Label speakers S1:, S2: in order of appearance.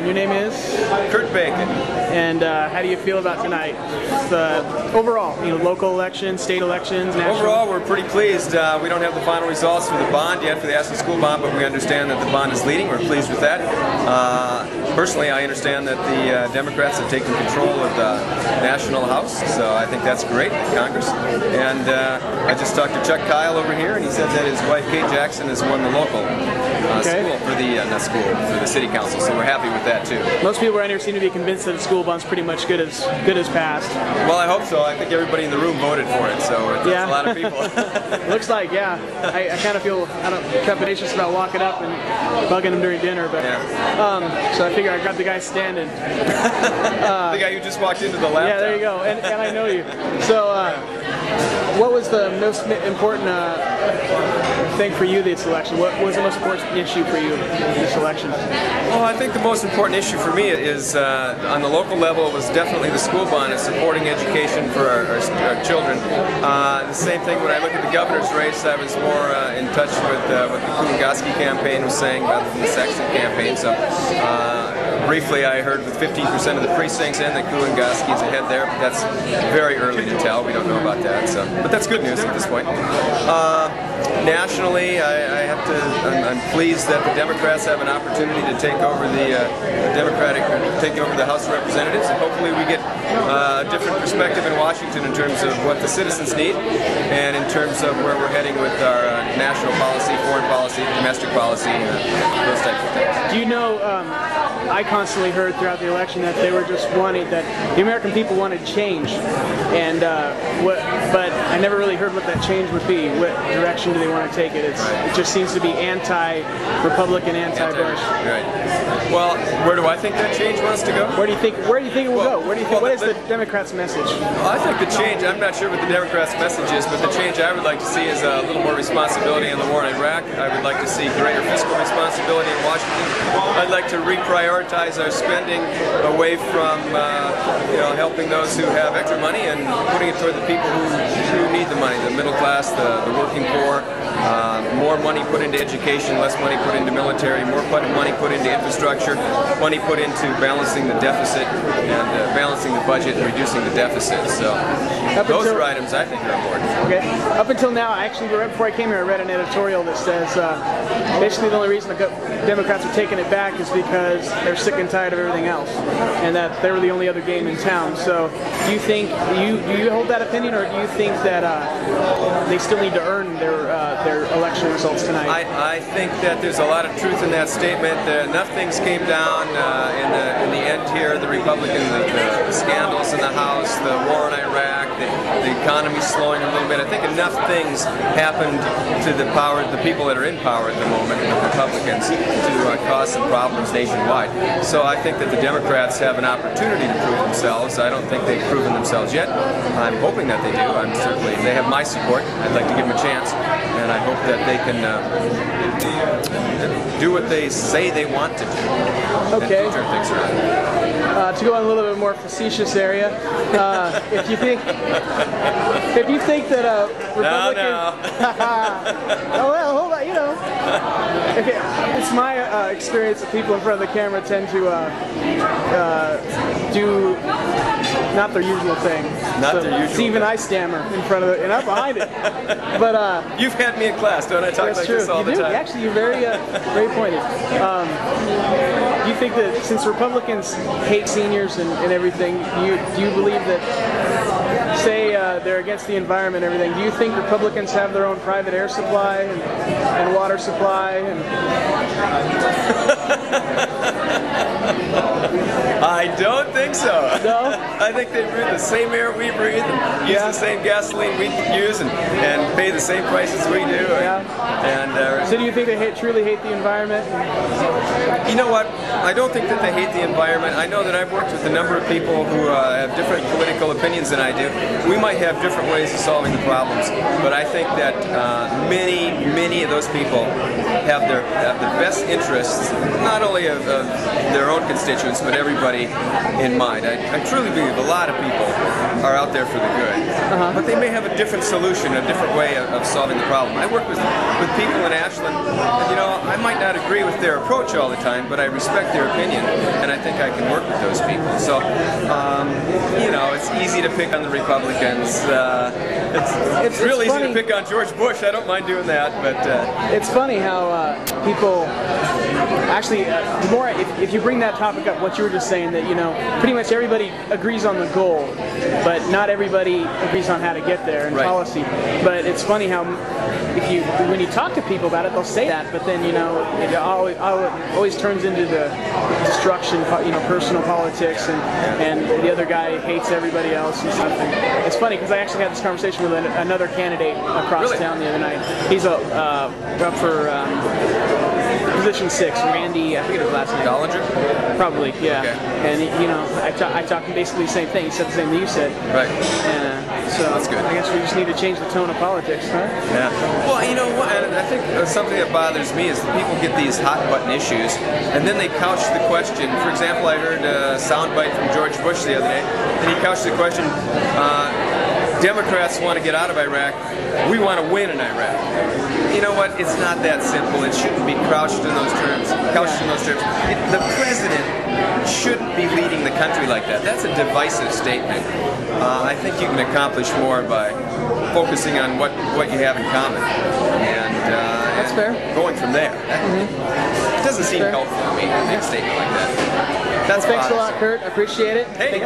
S1: And your name is?
S2: Curt Bacon.
S1: And how do you feel about tonight? Overall, local elections, state elections, national?
S2: Overall, we're pretty pleased. We don't have the final results for the bond yet, for the SOU school bond, but we understand that the bond is leading. We're pleased with that. Personally, I understand that the Democrats have taken control of the National House, so I think that's great, Congress. And I just talked to Chuck Kyle over here, and he said that his wife, Kate Jackson, has won the local school for the, for the city council, so we're happy with that too.
S1: Most people around here seem to be convinced that the school bond's pretty much good as passed.
S2: Well, I hope so. I think everybody in the room voted for it, so it's a lot of people.
S1: Looks like, yeah. I kind of feel trepidatious about walking up and bugging them during dinner, but so I figure I grabbed the guy standing.
S2: The guy who just walked into the laptop.
S1: Yeah, there you go, and I know you. So, what was the most important thing for you this election? What was the most important issue for you this election?
S2: Well, I think the most important issue for me is, on the local level, was definitely the school bond and supporting education for our children. The same thing when I look at the governor's race, I was more in touch with what the Kulingoski campaign was saying rather than the Sexton campaign. So briefly, I heard with 15% of the precincts in that Kulingoski is ahead there, but that's very early to tell. We don't know about that. So, but that's good news at this point. Nationally, I'm pleased that the Democrats have an opportunity to take over take over the House of Representatives, and hopefully we get a different perspective in Washington in terms of what the citizens need, and in terms of where we're heading with our national policy, foreign policy, domestic policy, those types of things.
S1: Do you know? I constantly heard throughout the election that they were just wanting that the American people wanted change, and but I never really heard what that change would be. What direction do they want to take it? It just seems to be anti-Republican, anti-Bush.
S2: Right. Well, where do I think that change wants to go?
S1: Where do you think it will go? Where do you think? What is the Democrats' message?
S2: Well, I think the change. I'm not sure what the Democrats' message is, but the change I would like to see is a little more responsibility in the war in Iraq. I would like to see greater fiscal responsibility in Washington. I'd like to reprioritize our spending away from helping those who have extra money and putting it toward the people who need the money, the middle class, the working poor. More money put into education, less money put into military, more money put into infrastructure, money put into balancing the deficit and balancing the budget and reducing the deficit. So those are items I think are important.
S1: Okay. Up until now, actually, right before I came here, I read an editorial that says basically the only reason the Democrats are taking it back is because they're sick and tired of everything else, and that they were the only other game in town. So do you think do you hold that opinion, or do you think that they still need to earn their election results tonight?
S2: I think that there's a lot of truth in that statement. Enough things came down in the end here. The Republicans, the scandals in the House, the war in Iraq, the economy slowing a little bit. I think enough things happened to the people that are in power at the moment, the Republicans, to cause some problems nationwide. So I think that the Democrats have an opportunity to prove themselves. I don't think they've proven themselves yet. I'm hoping that they do. They have my support. I'd like to give them a chance, and I hope that they can do what they say they want to do.
S1: Okay.
S2: And turn things around.
S1: To go on a little bit more facetious area, if you think that Republican, oh well, hold on, it's my experience that people in front of the camera tend to do not their usual thing.
S2: Not their usual.
S1: See, even I stammer in front of it, and I'm behind it. But
S2: you've had me in class, don't I? Talk like this all the time.
S1: Actually, you're very pointed. Do you think that since Republicans hate seniors and everything, do you believe that, say they're against the environment and everything, do you think Republicans have their own private air supply and water supply?
S2: I don't think so.
S1: No?
S2: I think they breathe the same air we breathe, and use the same gasoline we use, and pay the same prices we do.
S1: So do you think they truly hate the environment?
S2: You know what? I don't think that they hate the environment. I know that I've worked with a number of people who have different political opinions than I do. We might have different ways of solving the problems, but I think that many of those people have the best interests, not only of their own constituents, but everybody in mind. I truly believe a lot of people are out there for the good, but they may have a different solution, a different way of solving the problem. I work with people in Ashland, and I might not agree with their approach all the time, but I respect their opinion, and I think I can work with those people. So, you know, it's easy to pick on the Republicans. It's real easy to pick on George Bush. I don't mind doing that, but
S1: it's funny how people actually, the more if you bring that topic up, what you were just saying, that pretty much everybody agrees on the goal, but not everybody agrees on how to get there in policy. But it's funny how when you talk to people about it, they'll say that, but then it always turns into the destruction, personal politics, and the other guy hates everybody else and something. It's funny because I actually had this conversation with another candidate across town the other night. He's up for position 6, Randy, I forget his last name.
S2: Dollinger?
S1: Probably, yeah.
S2: Okay.
S1: And I talked basically the same thing. He said the same thing you said.
S2: Right.
S1: And so
S2: that's good.
S1: I guess we just need to change the tone of politics, huh?
S2: Yeah. Well, you know what? And I think something that bothers me is that people get these hot button issues, and then they couch the question. For example, I heard a soundbite from George Bush the other day, and he couched the question. Democrats want to get out of Iraq. We want to win in Iraq. You know what? It's not that simple. It shouldn't be couched in those terms. The president shouldn't be leading the country like that. That's a divisive statement. I think you can accomplish more by focusing on what you have in common, and
S1: that's fair.
S2: Going from there. It doesn't seem helpful to me to make a statement like that.
S1: Thanks a lot, Curt. I appreciate it.
S2: Hey,